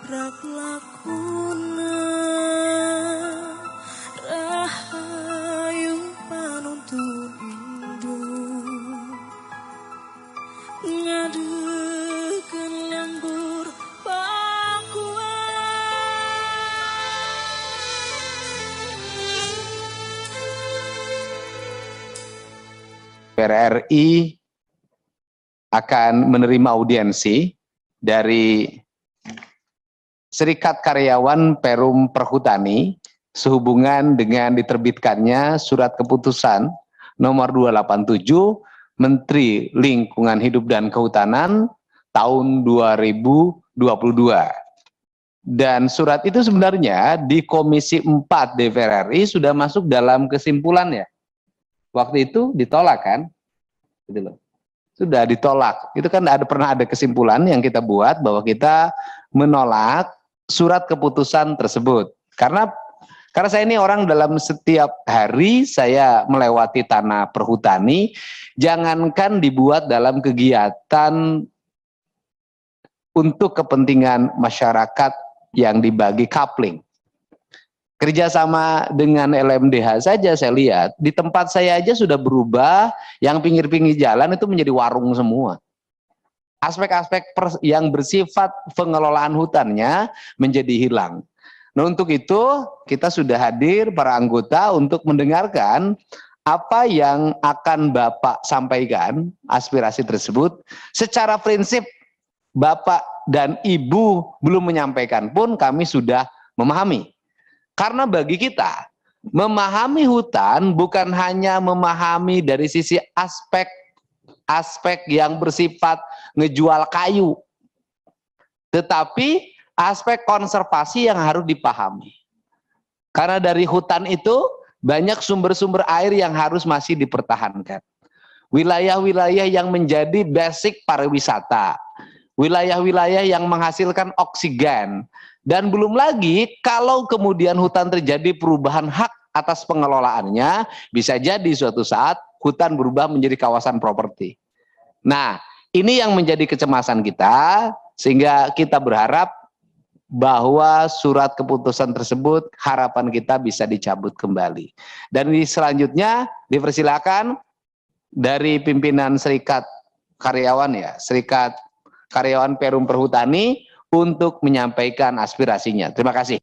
Rap lakuna rahayu panuntun indu ngadekeun lembur DPR RI akan menerima audiensi dari Serikat Karyawan Perum Perhutani sehubungan dengan diterbitkannya surat keputusan nomor 287 Menteri Lingkungan Hidup dan Kehutanan tahun 2022. Dan surat itu sebenarnya di Komisi 4 DPR RI sudah masuk dalam kesimpulannya. Waktu itu ditolak kan? Gitu loh. Sudah ditolak. Itu kan pernah ada kesimpulan yang kita buat bahwa kita menolak surat keputusan tersebut. Karena saya ini orang dalam setiap hari saya melewati tanah perhutani, jangankan dibuat dalam kegiatan untuk kepentingan masyarakat yang dibagi coupling. Kerjasama dengan LMDH saja saya lihat, di tempat saya aja sudah berubah, yang pinggir-pinggir jalan itu menjadi warung semua. Aspek-aspek yang bersifat pengelolaan hutannya menjadi hilang. Nah untuk itu kita sudah hadir para anggota untuk mendengarkan apa yang akan Bapak sampaikan, aspirasi tersebut. Secara prinsip Bapak dan Ibu belum menyampaikan pun kami sudah memahami. Karena bagi kita, memahami hutan bukan hanya memahami dari sisi aspek yang bersifat ngejual kayu, tetapi aspek konservasi yang harus dipahami. Karena dari hutan itu banyak sumber-sumber air yang harus masih dipertahankan. Wilayah-wilayah yang menjadi basic pariwisata, wilayah-wilayah yang menghasilkan oksigen, dan belum lagi kalau kemudian hutan terjadi perubahan hak atas pengelolaannya, bisa jadi suatu saat hutan berubah menjadi kawasan properti. Nah, ini yang menjadi kecemasan kita, sehingga kita berharap bahwa surat keputusan tersebut harapan kita bisa dicabut kembali. Dan selanjutnya dipersilakan dari pimpinan Serikat Karyawan Serikat Karyawan Perum Perhutani untuk menyampaikan aspirasinya. Terima kasih.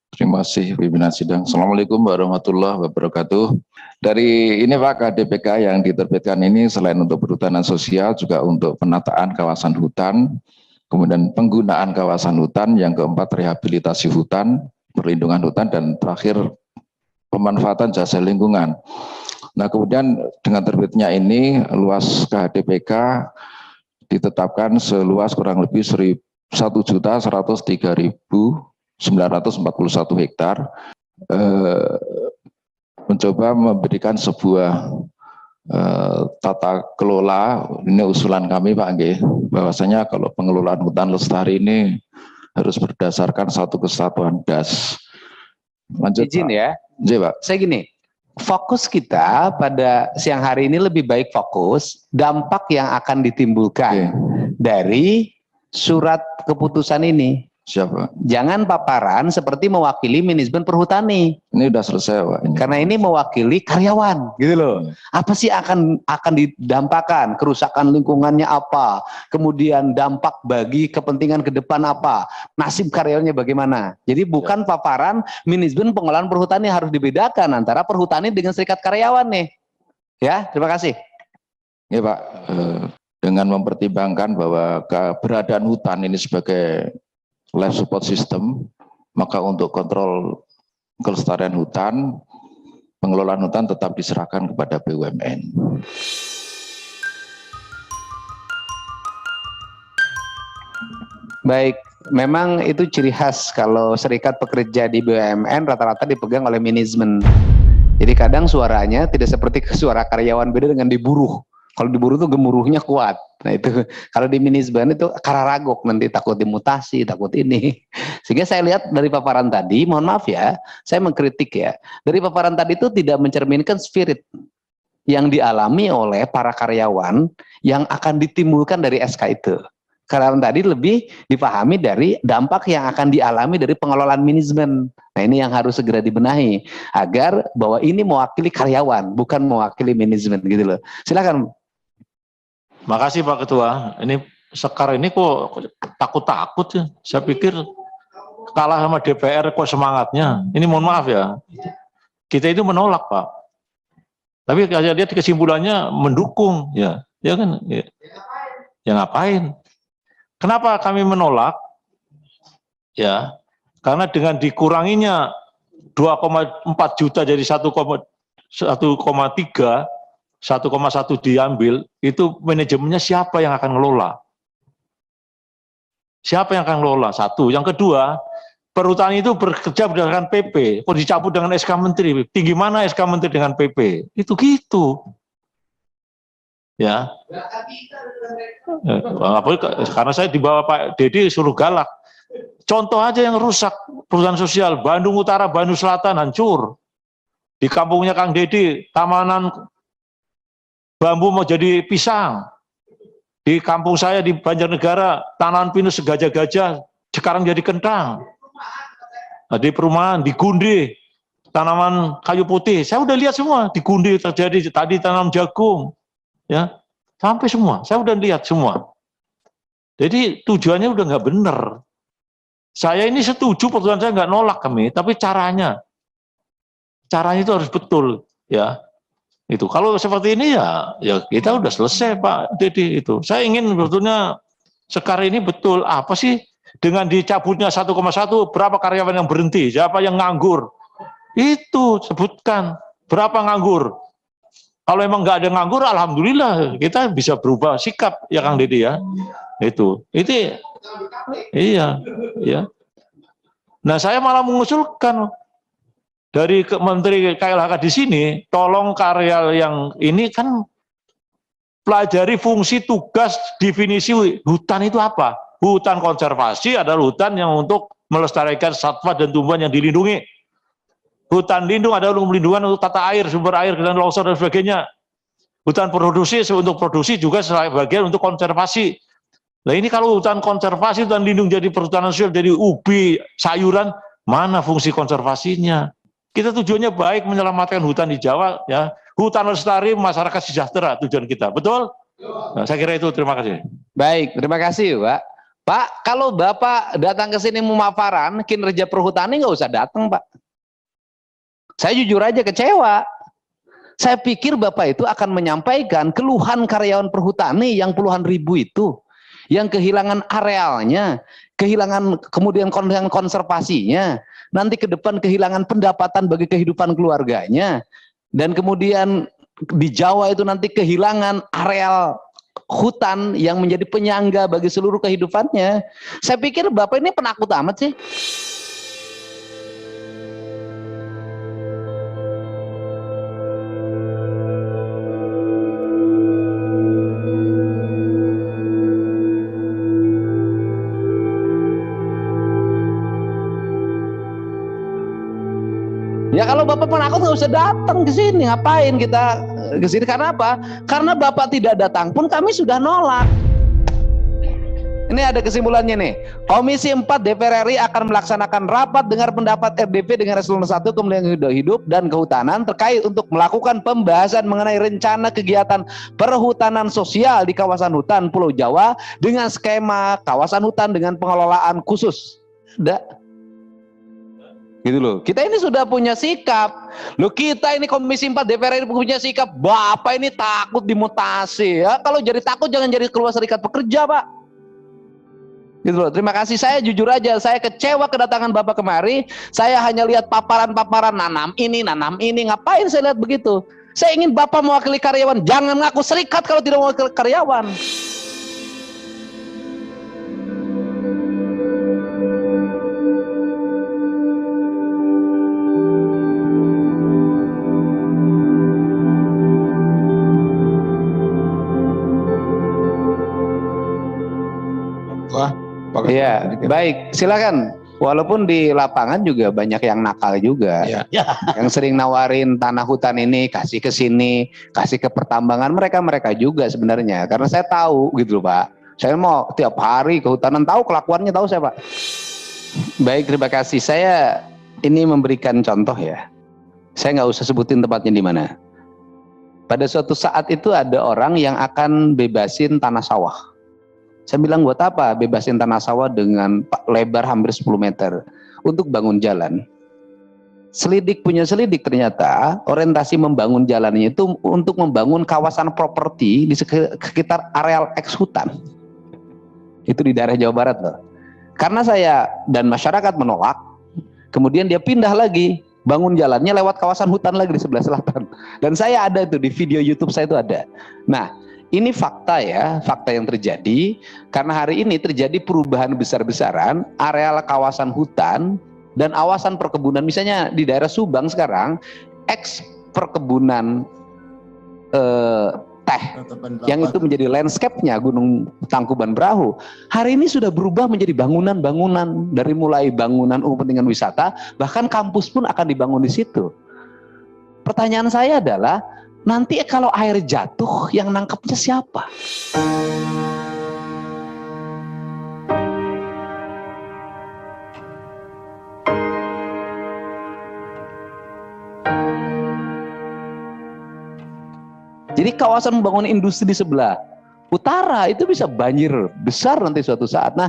Terima kasih pimpinan sidang. Assalamualaikum warahmatullahi wabarakatuh. Dari ini Pak KDPK yang diterbitkan ini selain untuk perhutanan sosial juga untuk penataan kawasan hutan, kemudian penggunaan kawasan hutan, yang keempat rehabilitasi hutan, perlindungan hutan, dan terakhir pemanfaatan jasa lingkungan. Nah kemudian dengan terbitnya ini luas KHDPK ditetapkan seluas kurang lebih 1.103.941 hektar, mencoba memberikan sebuah tata kelola. Ini usulan kami Pak Nggih, bahwasanya kalau pengelolaan hutan lestari ini harus berdasarkan satu kesatuan das. Lanjut Izin Pak. ya, Pak. Saya gini, fokus kita pada siang hari ini lebih baik fokus dampak yang akan ditimbulkan dari surat keputusan ini. Siapa? Jangan paparan seperti mewakili manajemen perhutani. Ini udah selesai Pak. Karena ini mewakili karyawan, gitu loh. Apa sih akan didampakkan? Kerusakan lingkungannya apa? Kemudian dampak bagi kepentingan ke depan apa? Nasib karyawannya bagaimana? Jadi bukan paparan manajemen pengelolaan perhutani, harus dibedakan antara perhutani dengan serikat karyawan nih. Ya, terima kasih. Ya Pak, dengan mempertimbangkan bahwa keberadaan hutan ini sebagai life support system, maka untuk kontrol kelestarian hutan, pengelolaan hutan tetap diserahkan kepada BUMN. Baik, memang itu ciri khas kalau serikat pekerja di BUMN rata-rata dipegang oleh manajemen. Jadi kadang suaranya tidak seperti suara karyawan, beda dengan diburuh. Kalau diburuh tuh gemuruhnya kuat. Nah itu kalau di manajemen itu kararagok, nanti takut dimutasi, takut ini. Sehingga saya lihat dari paparan tadi, mohon maaf ya, saya mengkritik ya. Dari paparan tadi itu tidak mencerminkan spirit yang dialami oleh para karyawan yang akan ditimbulkan dari SK itu. karyawan tadi lebih dipahami dari dampak yang akan dialami dari pengelolaan manajemen. Nah, ini yang harus segera dibenahi agar bahwa ini mewakili karyawan, bukan mewakili manajemen gitu loh. Silakan. Makasih Pak Ketua. Ini Sekar ini kok takut-takut ya. Saya pikir kalah sama DPR kok semangatnya. Ini mohon maaf ya. Kita itu menolak Pak. Tapi saya lihat kesimpulannya mendukung ya. Ya kan? Ya ngapain? Kenapa kami menolak? Ya, karena dengan dikuranginya 2,4 juta jadi 1,3, 1,1 diambil, itu manajemennya siapa yang akan ngelola? Siapa yang akan ngelola? Satu. Yang kedua, perhutani itu bekerja berdasarkan PP, kok dicabut dengan SK Menteri. Tinggi mana SK Menteri dengan PP? Itu gitu. Ya. Karena saya di bawah Pak Dedi suruh galak. Contoh aja yang rusak, perusahaan sosial, Bandung Utara, Bandung Selatan hancur. Di kampungnya Kang Dedi, tamanan bambu mau jadi pisang. Di kampung saya di Banjarnegara, tanaman pinus segajah-gajah, sekarang jadi kentang. Nah, di perumahan, di Gundi, tanaman kayu putih, saya udah lihat semua, di Gundi terjadi, tadi tanam jagung. Ya, sampai semua, saya udah lihat semua. Jadi tujuannya udah nggak benar. Saya ini setuju, peraturan saya nggak nolak kami, tapi caranya itu harus betul, ya. Itu kalau seperti ini ya kita udah selesai Pak Dedi itu. Saya ingin sebetulnya Sekar ini betul apa sih dengan dicabutnya 1,1 berapa karyawan yang berhenti, siapa yang nganggur? Itu sebutkan berapa nganggur. Kalau emang nggak ada nganggur, alhamdulillah kita bisa berubah sikap ya Kang Dedi ya. Itu iya, ya. Nah saya malah mengusulkan dari Menteri KLHK di sini, tolong karya yang ini kan pelajari fungsi tugas definisi hutan itu apa. Hutan konservasi adalah hutan yang untuk melestarikan satwa dan tumbuhan yang dilindungi. Hutan lindung adalah melindungi untuk tata air, sumber air, dan longsor dan sebagainya. Hutan produksi untuk produksi juga sebagian untuk konservasi. Nah ini kalau hutan konservasi, hutan lindung jadi perhutanan sosial, jadi ubi, sayuran, mana fungsi konservasinya? Kita tujuannya baik menyelamatkan hutan di Jawa, ya. Hutan lestari, masyarakat sejahtera tujuan kita, betul? Nah, saya kira itu, terima kasih. Baik, terima kasih Pak. Pak, kalau Bapak datang ke sini memaparan kinerja perhutani nggak usah datang Pak. Saya jujur aja kecewa. Saya pikir Bapak itu akan menyampaikan keluhan karyawan perhutani yang puluhan ribu itu, yang kehilangan arealnya, kehilangan kemudian konservasinya, nanti ke depan kehilangan pendapatan bagi kehidupan keluarganya, dan kemudian di Jawa itu nanti kehilangan areal hutan yang menjadi penyangga bagi seluruh kehidupannya. Saya pikir Bapak ini penakut amat sih. Ya kalau Bapak penakut nggak usah datang ke sini. Ngapain kita ke sini? Karena apa? Karena Bapak tidak datang pun kami sudah nolak. Ini ada kesimpulannya nih. Komisi 4 DPR RI akan melaksanakan rapat dengar pendapat RDP dengan Eselon 1 Kementerian Hidup dan Kehutanan terkait untuk melakukan pembahasan mengenai rencana kegiatan perhutanan sosial di kawasan hutan Pulau Jawa dengan skema kawasan hutan dengan pengelolaan khusus. Gitu loh. Kita ini sudah punya sikap. Loh kita ini Komisi 4 DPR ini punya sikap. Bapak ini takut dimutasi ya. Kalau jadi takut jangan jadi keluar serikat pekerja, Pak. Gitu loh. Terima kasih. Saya jujur aja, saya kecewa kedatangan Bapak kemari. Saya hanya lihat paparan-paparan nanam ini, ngapain saya lihat begitu? Saya ingin Bapak mewakili karyawan. Jangan ngaku serikat kalau tidak mewakili karyawan. Iya, baik, silakan. Walaupun di lapangan juga banyak yang nakal juga, Ya. yang sering nawarin tanah hutan ini kasih ke sini, kasih ke pertambangan mereka juga sebenarnya. Karena saya tahu gitu loh Pak, Saya mau tiap hari kehutanan, tahu kelakuannya, tahu saya Pak. Baik, terima kasih. Saya ini memberikan contoh ya. Saya nggak usah sebutin tempatnya di mana. Pada suatu saat itu ada orang yang akan bebasin tanah sawah. Saya bilang, buat apa bebasin tanah sawah dengan lebar hampir 10 meter untuk bangun jalan? Selidik punya selidik, ternyata orientasi membangun jalannya itu untuk membangun kawasan properti di sekitar areal eks hutan. Itu di daerah Jawa Barat loh. Karena saya dan masyarakat menolak, kemudian dia pindah lagi, bangun jalannya lewat kawasan hutan lagi di sebelah selatan. Dan saya ada itu di video YouTube saya itu ada. Nah, ini fakta ya, fakta yang terjadi karena hari ini terjadi perubahan besar-besaran areal kawasan hutan dan kawasan perkebunan. Misalnya di daerah Subang sekarang, eks perkebunan teh yang itu menjadi landscape-nya Gunung Tangkuban Perahu, hari ini sudah berubah menjadi bangunan-bangunan, dari mulai bangunan umum kepentingan wisata, bahkan kampus pun akan dibangun di situ. Pertanyaan saya adalah, nanti kalau air jatuh yang nangkepnya siapa? Jadi kawasan membangun industri di sebelah utara itu bisa banjir besar nanti suatu saat. Nah,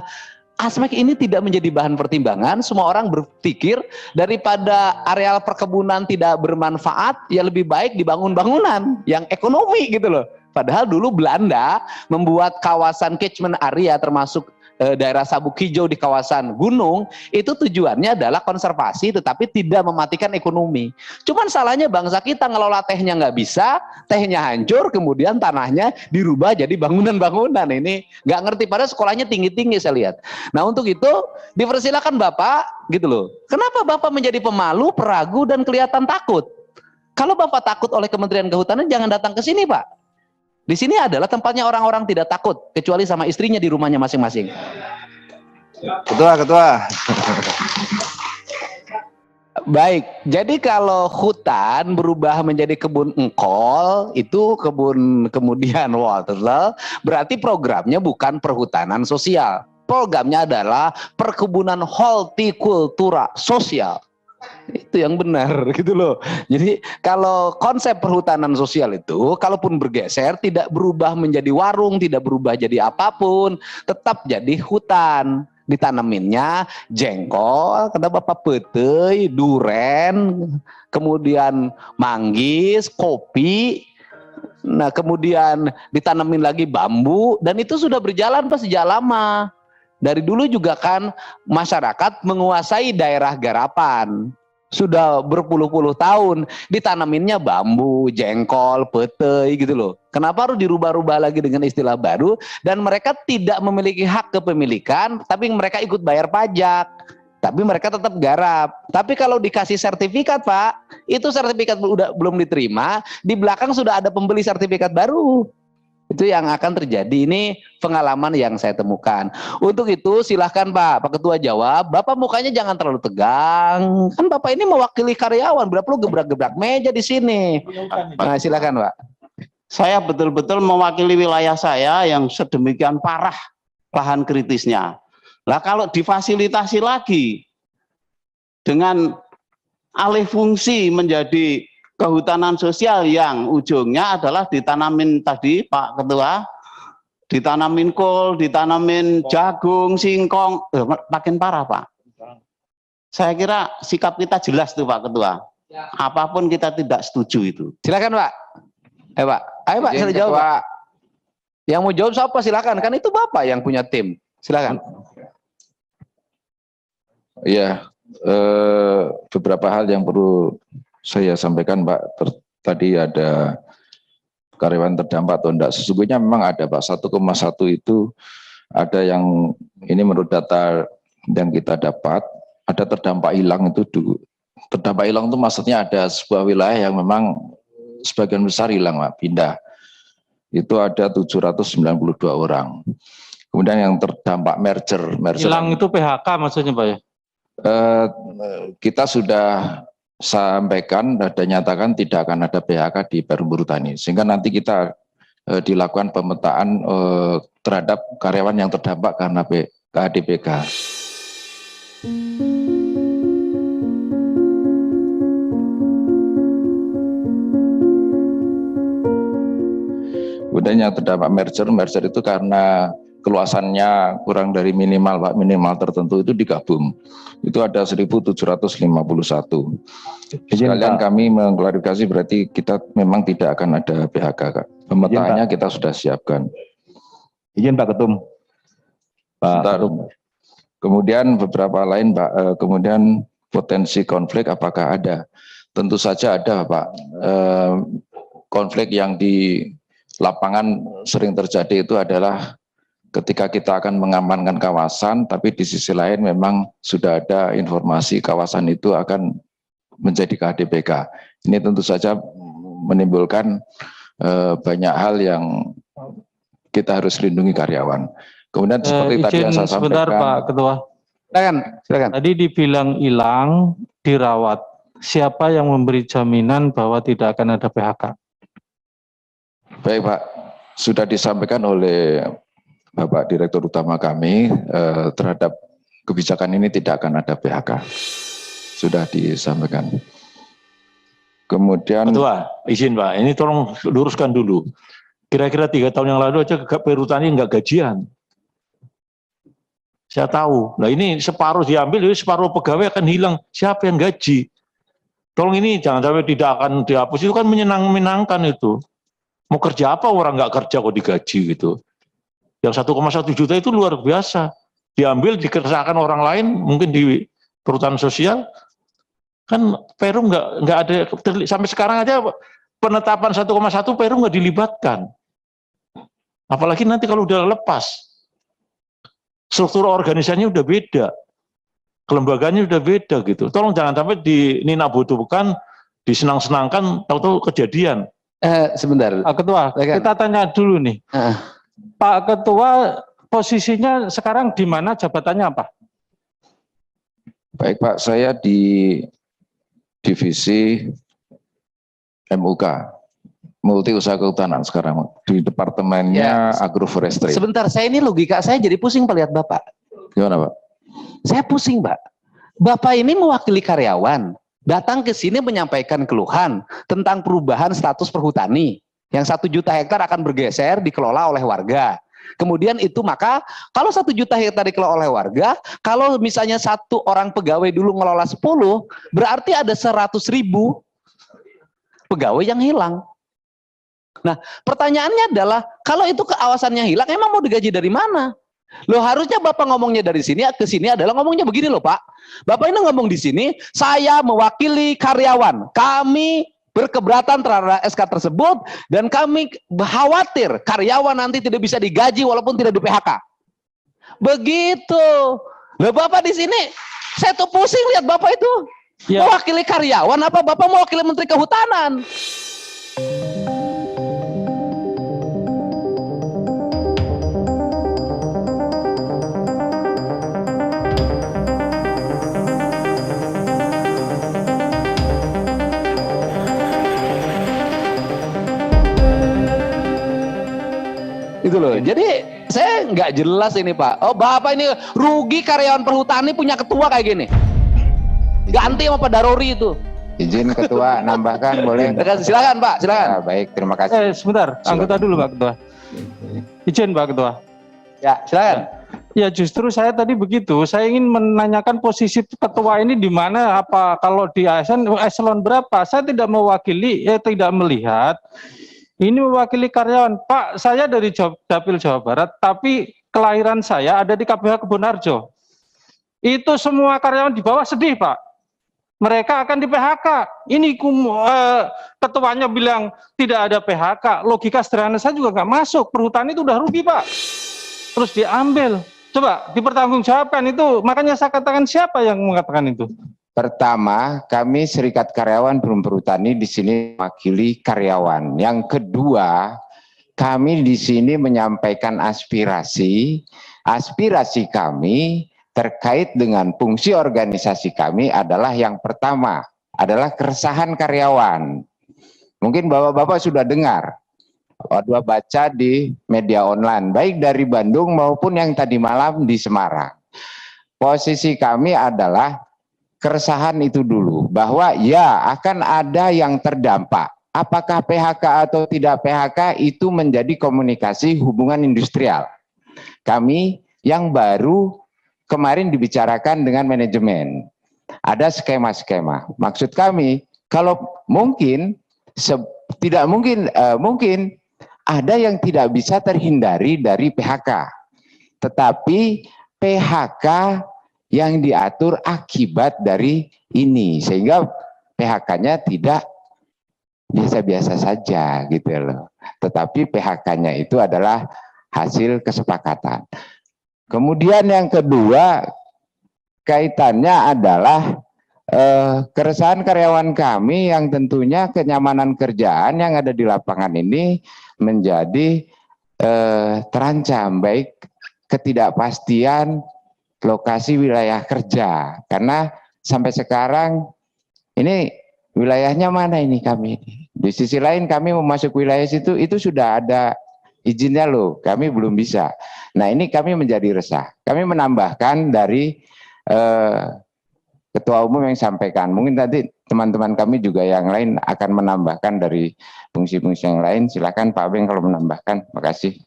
aspek ini tidak menjadi bahan pertimbangan. Semua orang berpikir daripada areal perkebunan tidak bermanfaat, ya lebih baik dibangun bangunan yang ekonomi gitu loh. Padahal dulu Belanda membuat kawasan catchment area termasuk daerah Sabuk Hijau di kawasan gunung, itu tujuannya adalah konservasi tetapi tidak mematikan ekonomi. Cuman salahnya bangsa kita ngelola tehnya nggak bisa, tehnya hancur, kemudian tanahnya dirubah jadi bangunan-bangunan. Ini nggak ngerti, padahal sekolahnya tinggi-tinggi saya lihat. Nah, untuk itu dipersilakan Bapak gitu loh. Kenapa Bapak menjadi pemalu, peragu, dan kelihatan takut? Kalau Bapak takut oleh Kementerian Kehutanan, jangan datang ke sini Pak. Di sini adalah tempatnya orang-orang tidak takut, kecuali sama istrinya di rumahnya masing-masing. Ketua. Baik, jadi kalau hutan berubah menjadi kebun engkol, itu kebun kemudian waterloo, berarti programnya bukan perhutanan sosial. Programnya adalah perkebunan hortikultura sosial. Itu yang benar gitu loh. Jadi kalau konsep perhutanan sosial itu kalaupun bergeser tidak berubah menjadi warung, tidak berubah jadi apapun, tetap jadi hutan. Ditanaminnya jengkol, kata Bapak, petai, duren, kemudian manggis, kopi. Nah, kemudian ditanamin lagi bambu, dan itu sudah berjalan sejak lama. Dari dulu juga kan masyarakat menguasai daerah garapan. Sudah berpuluh-puluh tahun ditanaminnya bambu, jengkol, petai gitu loh. Kenapa harus dirubah-rubah lagi dengan istilah baru? Dan mereka tidak memiliki hak kepemilikan, tapi mereka ikut bayar pajak. Tapi mereka tetap garap. Tapi kalau dikasih sertifikat Pak, itu sertifikat belum diterima, di belakang sudah ada pembeli sertifikat baru. Itu yang akan terjadi. Ini pengalaman yang saya temukan. Untuk itu silahkan Pak Ketua jawab. Bapak mukanya jangan terlalu tegang. Kan Bapak ini mewakili karyawan. Berapa perlu gebrak-gebrak meja di sini. Nah, silahkan Pak. Saya betul-betul mewakili wilayah saya yang sedemikian parah lahan kritisnya. Lah kalau difasilitasi lagi dengan alih fungsi menjadi kehutanan sosial yang ujungnya adalah ditanamin tadi Pak Ketua, ditanamin kol, ditanamin jagung, singkong, makin parah Pak. Saya kira sikap kita jelas tuh Pak Ketua. Apapun kita tidak setuju itu. Silakan Pak. Pak. Ayo Pak, saya jawab Pak. Yang mau jawab siapa silakan, kan itu Bapak yang punya tim. Silakan. Iya, beberapa hal yang perlu saya sampaikan Pak. Tadi ada karyawan terdampak atau enggak, sesungguhnya memang ada Pak, 1,1 itu ada yang ini menurut data yang kita dapat, ada terdampak hilang itu terdampak hilang itu maksudnya ada sebuah wilayah yang memang sebagian besar hilang Pak, pindah. Itu ada 792 orang. Kemudian yang terdampak merger hilang itu PHK maksudnya Pak ya? Kita sudah sampaikan dan nyatakan tidak akan ada PHK di Perum Perhutani, sehingga nanti kita dilakukan pemetaan terhadap karyawan yang terdampak karena KADPK. Kemudian yang terdampak merger itu karena keluasannya kurang dari minimal Pak, minimal tertentu itu digabung. Itu ada 1.751. Sekalian kami mengklarifikasi berarti kita memang tidak akan ada PHK Kak. Pemetaannya kita sudah siapkan. Izin Pak Ketum. Pak Ketum. Kemudian beberapa lain Pak, kemudian potensi konflik apakah ada? Tentu saja ada Pak. Konflik yang di lapangan sering terjadi itu adalah ketika kita akan mengamankan kawasan, tapi di sisi lain memang sudah ada informasi kawasan itu akan menjadi KADPK. Ini tentu saja menimbulkan banyak hal yang kita harus lindungi karyawan. Kemudian seperti tadi yang saya sampaikan. Sebentar Pak Ketua. Silakan. Tadi dibilang hilang, dirawat. Siapa yang memberi jaminan bahwa tidak akan ada PHK? Baik Pak, sudah disampaikan oleh Bapak Direktur Utama kami terhadap kebijakan ini tidak akan ada PHK. Sudah disampaikan. Kemudian Ketua, izin Pak, ini tolong luruskan dulu. Kira-kira 3 tahun yang lalu aja Perhutani nggak gajian. Saya tahu. Nah ini separuh diambil, jadi separuh pegawai akan hilang. Siapa yang gaji? Tolong ini jangan sampai tidak akan dihapus. Itu kan menyenangkan itu. Mau kerja apa orang nggak kerja kok digaji gitu. Yang 1,1 juta itu luar biasa. Diambil, dikerjakan orang lain, mungkin di perhutanan sosial. Kan Perum nggak ada, sampai sekarang aja penetapan 1,1 Perum nggak dilibatkan. Apalagi nanti kalau udah lepas. Struktur organisasinya udah beda. Kelembagaannya udah beda gitu. Tolong jangan sampai dininabodokan, disenang-senangkan, tahu-tahu kejadian. Sebentar. Pak Ketua, kita tanya dulu nih. Pak Ketua posisinya sekarang di mana, jabatannya apa? baik Pak, saya di divisi MUK, Multi Usaha Kehutanan sekarang, di departemennya Agroforestry. Sebentar, saya ini logika saya jadi pusing Pak lihat Bapak. Gimana Pak? Saya pusing Pak. Bapak ini mewakili karyawan, datang ke sini menyampaikan keluhan tentang perubahan status perhutani. Yang 1 juta hektar akan bergeser dikelola oleh warga. Kemudian itu maka kalau 1 juta hektar dikelola oleh warga, kalau misalnya 1 orang pegawai dulu ngelola 10, berarti ada 100.000 pegawai yang hilang. Nah, pertanyaannya adalah kalau itu keawasannya hilang, emang mau digaji dari mana? Loh, harusnya Bapak ngomongnya dari sini ke sini adalah ngomongnya begini loh Pak. Bapak ini ngomong di sini, saya mewakili karyawan. Kami berkeberatan terhadap SK tersebut dan kami khawatir karyawan nanti tidak bisa digaji walaupun tidak di PHK. Begitu. Loh, Bapak di sini, saya tuh pusing lihat Bapak itu. Ya. Mewakili karyawan apa Bapak mewakili Menteri Kehutanan? Itu loh. Jadi saya nggak jelas ini Pak. Oh Bapak ini rugi karyawan perhutani punya ketua kayak gini. Ganti sama Pak Darori itu. Izin Ketua nambahkan boleh? Silakan Pak, silakan. Ya, baik, terima kasih. Sebentar, anggota dulu Pak Ketua. Izin Pak Ketua. Ya, silakan. Ya justru saya tadi begitu, saya ingin menanyakan posisi ketua ini di mana, apa kalau di ASN eselon berapa? Saya tidak mewakili, tidak melihat. Ini mewakili karyawan. Pak, saya dari Dapil Jawa Barat, tapi kelahiran saya ada di KPH Kebonarjo. Itu semua karyawan di bawah sedih, Pak. Mereka akan di PHK. Ini ketuanya bilang tidak ada PHK. Logika sederhana saya juga nggak masuk. Perhutani itu udah rugi, Pak. Terus diambil. Coba dipertanggungjawabkan itu. Makanya saya katakan siapa yang mengatakan itu? Pertama, kami Serikat Karyawan Perum Perhutani di sini mewakili karyawan. Yang kedua, kami di sini menyampaikan aspirasi. Aspirasi kami terkait dengan fungsi organisasi kami adalah yang pertama adalah keresahan karyawan. Mungkin Bapak-bapak sudah dengar baca di media online, baik dari Bandung maupun yang tadi malam di Semarang. Posisi kami adalah keresahan itu dulu, bahwa ya akan ada yang terdampak. Apakah PHK atau tidak PHK itu menjadi komunikasi hubungan industrial. Kami yang baru kemarin dibicarakan dengan manajemen. Ada skema-skema. Maksud kami, kalau mungkin, tidak mungkin, mungkin ada yang tidak bisa terhindari dari PHK. Tetapi PHK yang diatur akibat dari ini. Sehingga PHK-nya tidak biasa-biasa saja gitu loh. Tetapi PHK-nya itu adalah hasil kesepakatan. Kemudian yang kedua, kaitannya adalah keresahan karyawan kami yang tentunya kenyamanan kerjaan yang ada di lapangan ini menjadi terancam, baik ketidakpastian lokasi wilayah kerja, karena sampai sekarang ini wilayahnya mana ini kami ini. Di sisi lain kami mau masuk wilayah situ itu sudah ada izinnya loh, kami belum bisa. Nah ini kami menjadi resah. Kami menambahkan dari Ketua Umum yang sampaikan. Mungkin nanti teman-teman kami juga yang lain akan menambahkan dari fungsi-fungsi yang lain. Silakan Pak Beng kalau menambahkan. Makasih.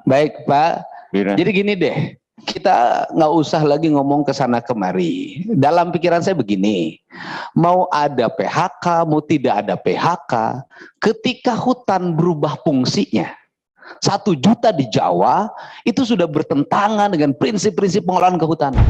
Baik Pak. Jadi gini deh, kita nggak usah lagi ngomong ke sana kemari. Dalam pikiran saya begini, mau ada PHK, mau tidak ada PHK, ketika hutan berubah fungsinya, 1 juta di Jawa itu sudah bertentangan dengan prinsip-prinsip pengelolaan kehutanan.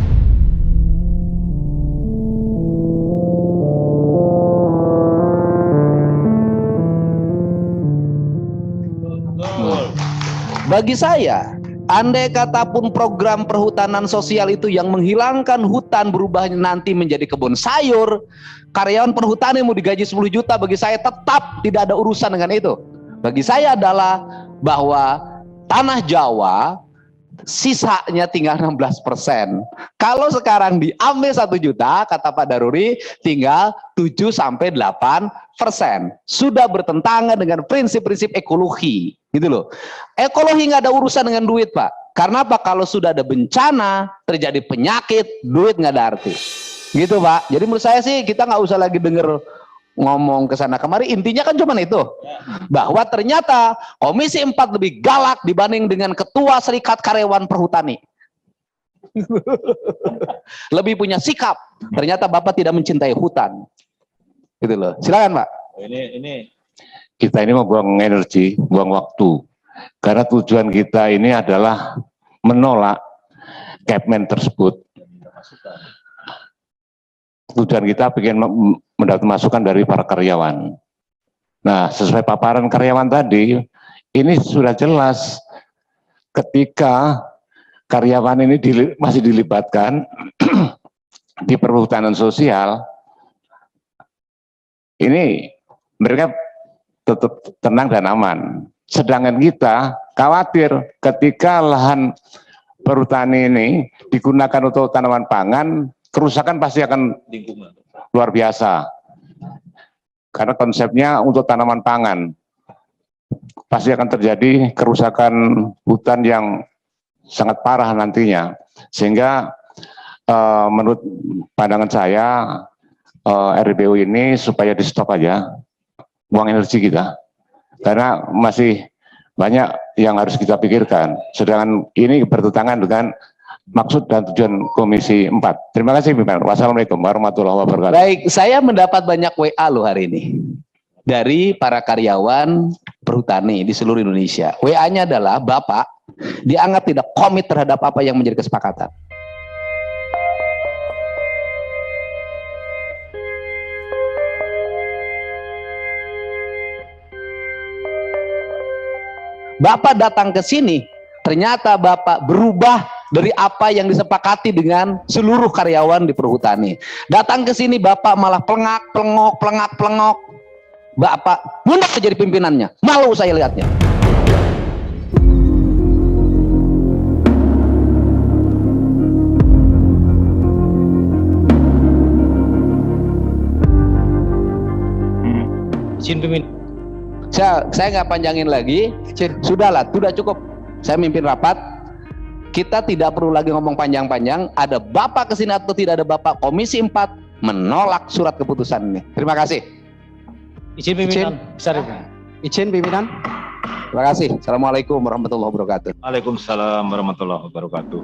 Bagi saya, andai kata pun program perhutanan sosial itu yang menghilangkan hutan berubah nanti menjadi kebun sayur, karyawan perhutani mau digaji 10 juta, bagi saya tetap tidak ada urusan dengan itu. Bagi saya adalah bahwa tanah Jawa sisanya tinggal 16%. Kalau sekarang diambil 1 juta, kata Pak Daruri, tinggal 7-8%. Sudah bertentangan dengan prinsip-prinsip ekologi, gitu loh. Ekologi nggak ada urusan dengan duit, Pak. Karena apa? Kalau sudah ada bencana, terjadi penyakit, duit nggak ada arti. Gitu, Pak. Jadi menurut saya sih kita nggak usah lagi denger ngomong ke sana kemari, intinya kan cuma itu, bahwa ternyata Komisi 4 lebih galak dibanding dengan Ketua Serikat Karyawan Perhutani. Lebih punya sikap. Ternyata Bapak tidak mencintai hutan. Gitu loh. Silakan Pak. Ini kita ini mau buang energi, buang waktu. Karena tujuan kita ini adalah menolak Kepmen tersebut. Tujuan kita ingin mendapat masukan dari para karyawan. Nah, sesuai paparan karyawan tadi, ini sudah jelas ketika karyawan ini masih dilibatkan di perhutanan sosial, ini mereka tetap tenang dan aman. Sedangkan kita khawatir ketika lahan perhutani ini digunakan untuk tanaman pangan, kerusakan pasti akan luar biasa. Karena konsepnya untuk tanaman pangan. Pasti akan terjadi kerusakan hutan yang sangat parah nantinya. Sehingga menurut pandangan saya, RBU ini supaya di stop aja, buang energi kita. Karena masih banyak yang harus kita pikirkan. Sedangkan ini bertentangan dengan maksud dan tujuan Komisi 4. Terima kasih, Pimpinan. Wassalamualaikum warahmatullahi wabarakatuh. Baik, saya mendapat banyak WA loh hari ini dari para karyawan perhutani di seluruh Indonesia. WA-nya adalah, Bapak dianggap tidak komit terhadap apa yang menjadi kesepakatan. Bapak datang ke sini, ternyata Bapak berubah dari apa yang disepakati dengan seluruh karyawan di perhutani. Datang ke sini Bapak malah pelengak-pelengok. Bapak mundur jadi pimpinannya. Malu saya lihatnya. Saya nggak panjangin lagi. Sudahlah, sudah cukup. Saya mimpin rapat. Kita tidak perlu lagi ngomong panjang-panjang. Ada Bapak kesini atau tidak ada Bapak, Komisi 4 menolak surat keputusan ini. Terima kasih. Izin pimpinan. Izin pimpinan. Terima kasih. Assalamualaikum warahmatullahi wabarakatuh. Waalaikumsalam warahmatullahi wabarakatuh.